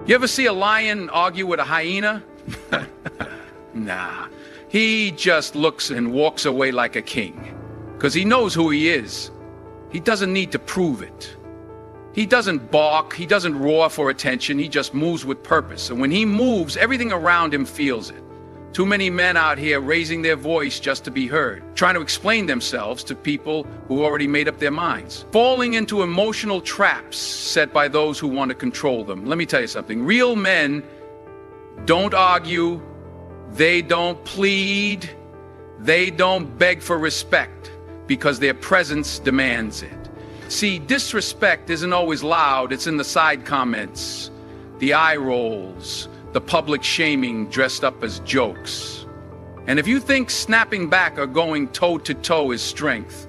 You ever see a lion argue with a hyena? Nah. He just looks and walks away like a king, because he knows who he is. He doesn't need to prove it. He doesn't bark, he doesn't roar for attention, he just moves with purpose. And when he moves, everything around him feels it. Too many men out here raising their voice just to be heard, trying to explain themselves to people who already made up their minds, falling into emotional traps set by those who want to control them. Let me tell you something. Real men don't argue, they don't plead, they don't beg for respect, because their presence demands it. See, disrespect isn't always loud, it's in the side comments, the eye rolls, the public shaming dressed up as jokes. And if you think snapping back or going toe-to-toe is strength,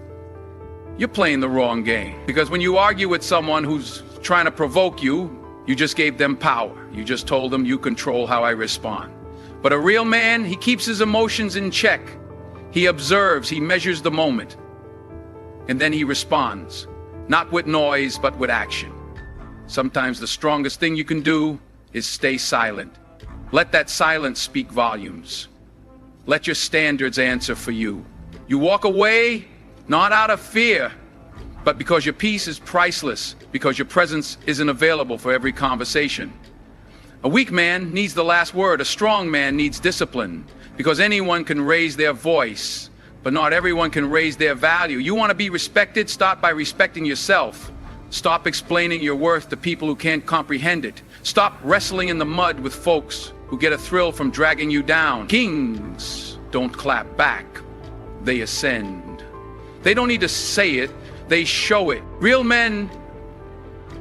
you're playing the wrong game. Because when you argue with someone who's trying to provoke you, you just gave them power. You just told them you control how I respond. But a real man, he keeps his emotions in check. He observes, he measures the moment, and then he responds, not with noise, but with action. Sometimes the strongest thing you can do is stay silent. Let that silence speak volumes. Let your standards answer for you. You walk away, not out of fear, but because your peace is priceless, because your presence isn't available for every conversation. A weak man needs the last word. A strong man needs discipline, because anyone can raise their voice, but not everyone can raise their value. You want to be respected? Start by respecting yourself. Stop explaining your worth to people who can't comprehend it. Stop wrestling in the mud with folks who get a thrill from dragging you down. Kings don't clap back, they ascend. They don't need to say it, they show it. Real men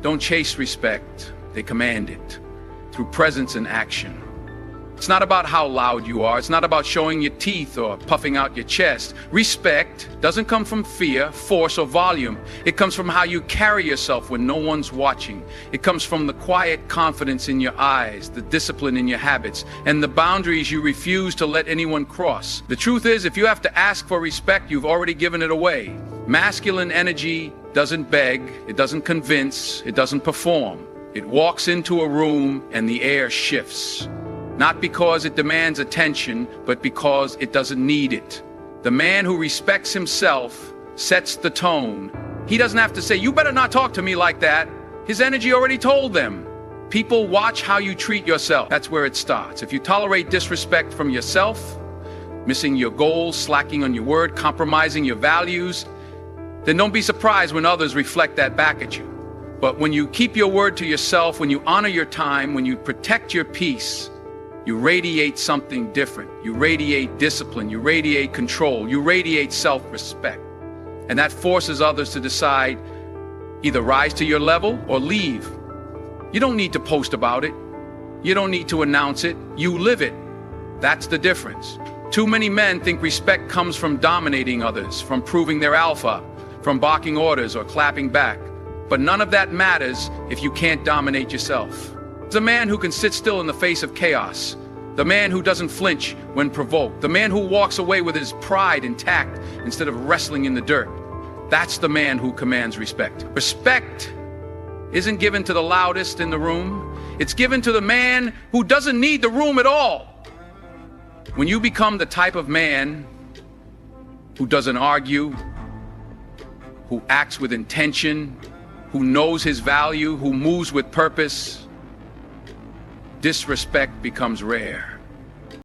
don't chase respect, they command it through presence and action. It's not about how loud you are. It's not about showing your teeth or puffing out your chest. Respect doesn't come from fear, force, or volume. It comes from how you carry yourself when no one's watching. It comes from the quiet confidence in your eyes, the discipline in your habits, and the boundaries you refuse to let anyone cross. The truth is, if you have to ask for respect, you've already given it away. Masculine energy doesn't beg, it doesn't convince, it doesn't perform. It walks into a room and the air shifts. Not because it demands attention, but because it doesn't need it. The man who respects himself sets the tone. He doesn't have to say, "You better not talk to me like that." His energy already told them. People watch how you treat yourself. That's where it starts. If you tolerate disrespect from yourself, missing your goals, slacking on your word, compromising your values, then don't be surprised when others reflect that back at you. But when you keep your word to yourself, when you honor your time, when you protect your peace, you radiate something different. You radiate discipline, you radiate control, you radiate self-respect. And that forces others to decide, either rise to your level or leave. You don't need to post about it. You don't need to announce it. You live it. That's the difference. Too many men think respect comes from dominating others, from proving they're alpha, from barking orders or clapping back. But none of that matters if you can't dominate yourself. The man who can sit still in the face of chaos, the man who doesn't flinch when provoked, the man who walks away with his pride intact instead of wrestling in the dirt. That's the man who commands respect. Respect isn't given to the loudest in the room. It's given to the man who doesn't need the room at all. When you become the type of man who doesn't argue, who acts with intention, who knows his value, who moves with purpose, disrespect becomes rare.